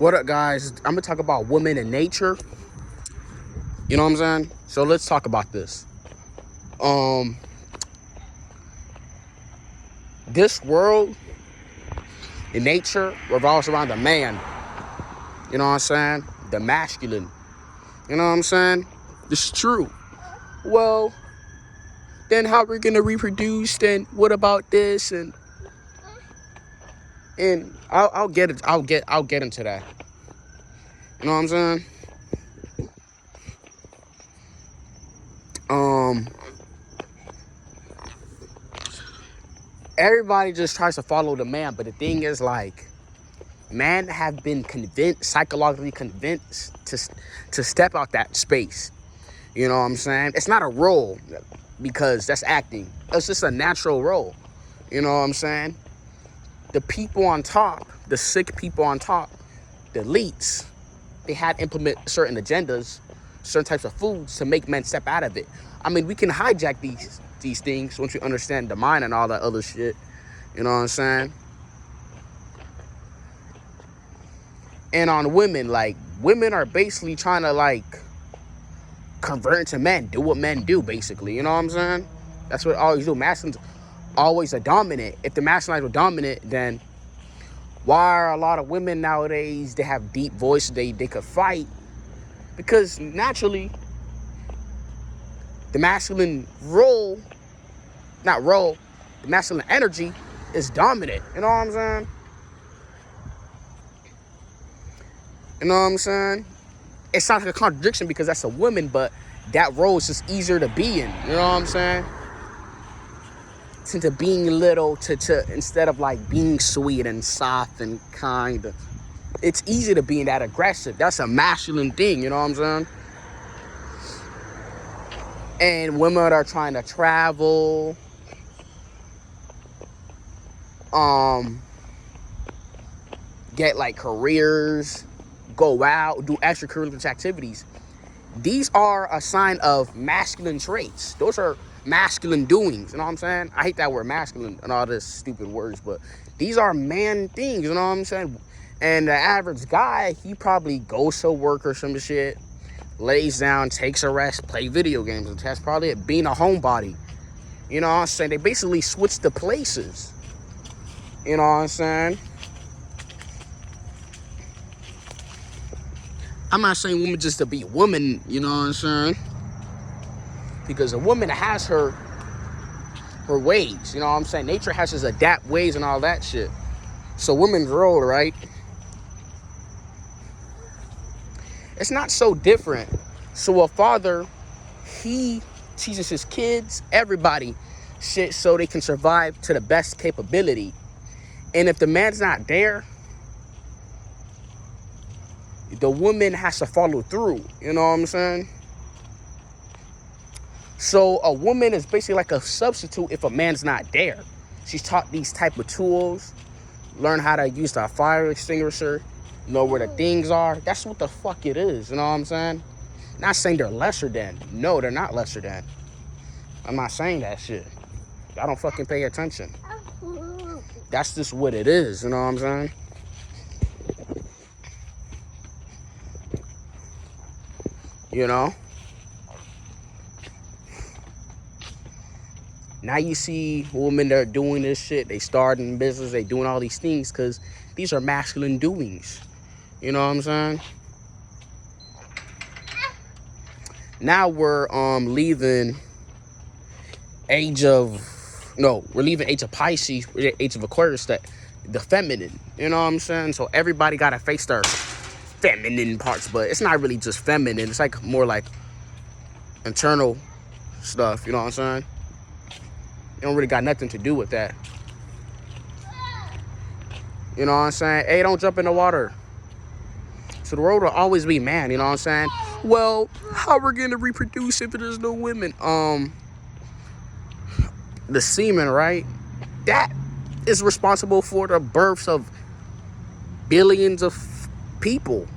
What up, guys? I'm gonna talk about women and nature. You know what I'm saying? So let's talk about this. Um, this world in nature revolves around the man. You know what I'm saying? The masculine. You know what I'm saying? This is true. Well, then how we're gonna reproduce? Then what about this? And I'll get it. I'll get into that. You know what I'm saying? Um, everybody just tries to follow the man, but the thing is, like, men have been convinced, psychologically convinced, to step out that space. You know what I'm saying? It's not a role, because that's acting. It's just a natural role. You know what I'm saying? The people on top, the sick people on top, the elites, they had to implement certain agendas, certain types of foods to make men step out of it. I mean, we can hijack these things once we understand the mind and all that other shit. You know what I'm saying? And on women, like, women are basically trying to, like, convert into men, do what men do, basically. You know what I'm saying? That's what always do. Masculines always are dominant. If the masculines were dominant, then why are a lot of women nowadays, they have deep voice, they could fight? Because naturally, the masculine role, the masculine energy is dominant. You know what I'm saying? You know what I'm saying? It sounds like a contradiction because that's a woman, but that role is just easier to be in. You know what I'm saying? Into being little, to instead of like being sweet and soft and kind. It's easy to be in that aggressive. That's a masculine thing. You know what I'm saying? And women are trying to travel, get like careers, go out, do extracurricular activities. These are a sign of masculine traits. Those are masculine doings. You know what I'm saying? I hate that word masculine and all this stupid words, but these are man things. You know what I'm saying? And the average guy, he probably goes to work or some shit, lays down, takes a rest, play video games, and that's probably it. Being a homebody. You know what I'm saying? They basically switch the places. You know what I'm saying? I'm not saying women just to be women, you know what I'm saying? Because a woman has her ways, you know what I'm saying? Nature has to adapt ways and all that shit. So women's role, right? It's not so different. So a father, he teaches his kids, everybody, shit so they can survive to the best capability. And if the man's not there, the woman has to follow through. You know what I'm saying? So a woman is basically like a substitute if a man's not there. She's taught these type of tools, learn how to use the fire extinguisher, know where the things are. That's what the fuck it is. You know what I'm saying? Not saying they're lesser than. No, they're not lesser than. I'm not saying that shit. I don't fucking pay attention. That's just what it is. You know what I'm saying? You know? Now you see women that are doing this shit. They starting business. They doing all these things because these are masculine doings. You know what I'm saying? Now we're leaving age of Pisces, age of Aquarius, the feminine. You know what I'm saying? So everybody gotta face their feminine parts, but it's not really just feminine. It's like more like internal stuff. You know what I'm saying? It don't really got nothing to do with that. You know what I'm saying? Hey, don't jump in the water. So the world will always be man. You know what I'm saying? Well, how we're gonna reproduce if there's no women? The semen, right? That is responsible for the births of billions of people.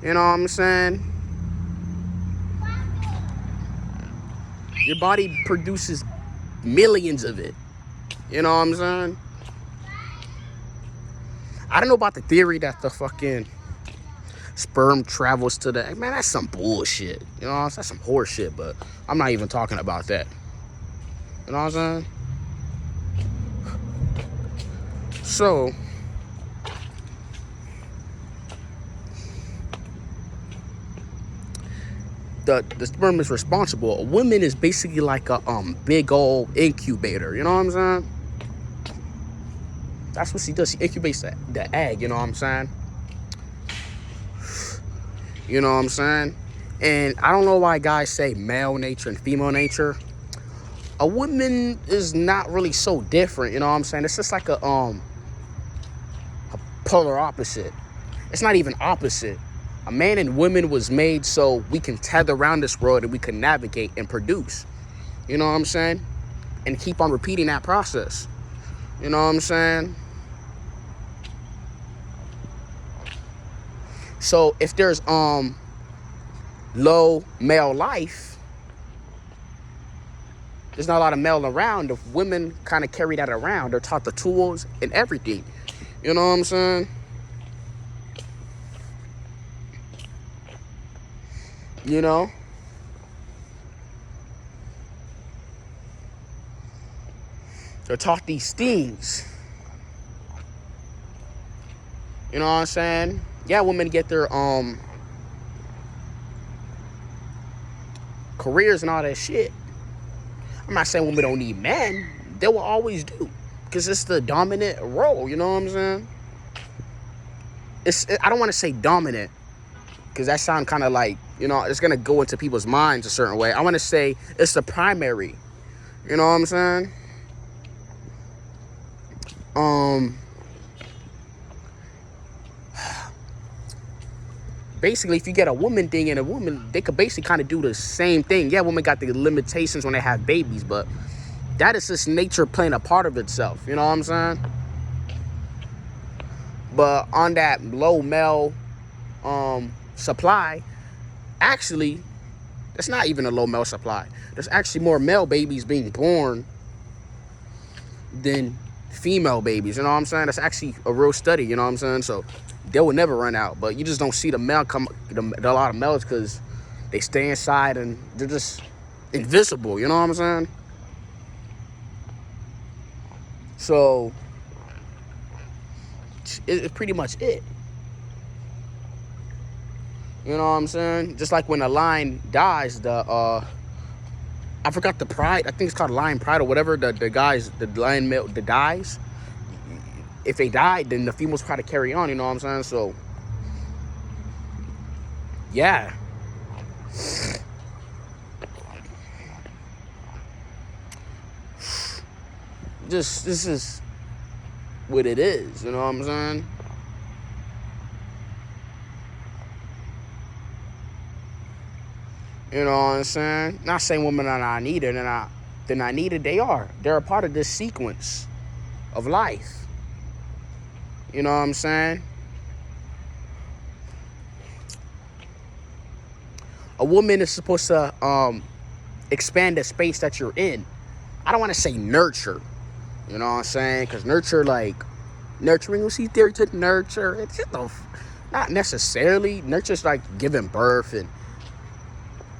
You know what I'm saying? Your body produces millions of it. You know what I'm saying? I don't know about the theory that the fucking sperm travels to the, man, that's some bullshit. You know, that's some horse shit, but I'm not even talking about that. You know what I'm saying? So, the sperm is responsible. A woman is basically like a big old incubator. You know what I'm saying? That's what she does. She incubates the egg. You know what I'm saying? You know what I'm saying? And I don't know why guys say male nature and female nature. A woman is not really so different. You know what I'm saying? It's just like a polar opposite. It's not even opposite. A man and woman was made so we can tether around this world and we can navigate and produce. You know what I'm saying? And keep on repeating that process. You know what I'm saying? So if there's low male life, there's not a lot of male around. If women kind of carry that around, they're taught the tools and everything. You know what I'm saying? You know? They're taught these things. You know what I'm saying? Yeah, women get their careers and all that shit. I'm not saying women don't need men. They will always do. Because it's the dominant role, you know what I'm saying? I don't want to say dominant, because that sounds kind of like, you know, it's going to go into people's minds a certain way. I want to say it's the primary. You know what I'm saying? Basically, if you get a woman thing and a woman, they could basically kind of do the same thing. Yeah, women got the limitations when they have babies, but that is just nature playing a part of itself. You know what I'm saying? But on that low male supply, actually, that's not even a low male supply. There's actually more male babies being born than female babies. You know what I'm saying? That's actually a real study. You know what I'm saying? So they will never run out. But you just don't see the male come, a lot of males, because they stay inside and they're just invisible. You know what I'm saying? So it's pretty much it. You know what I'm saying? Just like when a lion dies, I forgot the pride. I think it's called lion pride or whatever. The lion male that dies. If they died, then the females try to carry on. You know what I'm saying? So yeah. This is what it is. You know what I'm saying? You know what I'm saying? Not saying women are not needed. They're not needed. They are. They're a part of this sequence of life. You know what I'm saying? A woman is supposed to expand the space that you're in. I don't want to say nurture. You know what I'm saying? Because nurture, like, nurturing, you see theory to nurture. It's just not necessarily. Nurture's like giving birth, and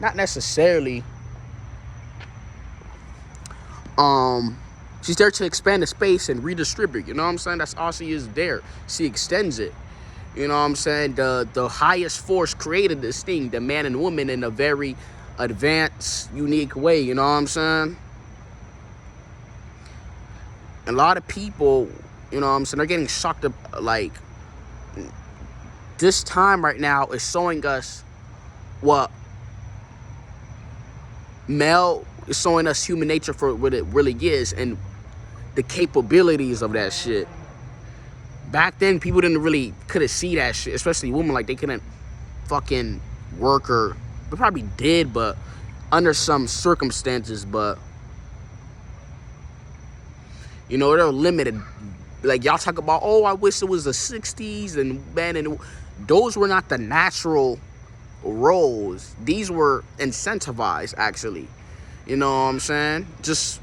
not necessarily. She's there to expand the space and redistribute. You know what I'm saying? That's all she is there. She extends it. You know what I'm saying? The highest force created this thing, the man and woman, in a very advanced, unique way. You know what I'm saying? A lot of people, you know what I'm saying, they're getting shocked up. Like, this time right now is showing us what male is showing us human nature for what it really is, and the capabilities of that shit. Back then, people couldn't see that shit, especially women. Like, they couldn't fucking work, or they probably did, but under some circumstances. But you know, they're limited. Like, y'all talk about, oh, I wish it was the 60s, and man, and those were not the natural roles. These were incentivized, actually. You know what I'm saying? Just,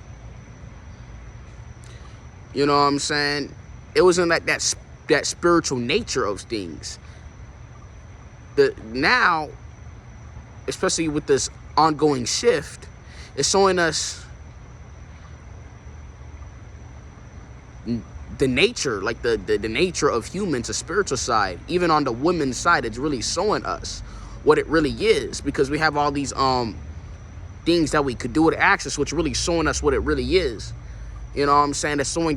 you know what I'm saying? It wasn't like that that spiritual nature of things. Now, especially with this ongoing shift, it's showing us the nature, like the nature of humans, the spiritual side. Even on the women's side, it's really showing us what it really is, because we have all these things that we could do with access, which really showing us what it really is. You know what I'm saying? It's showing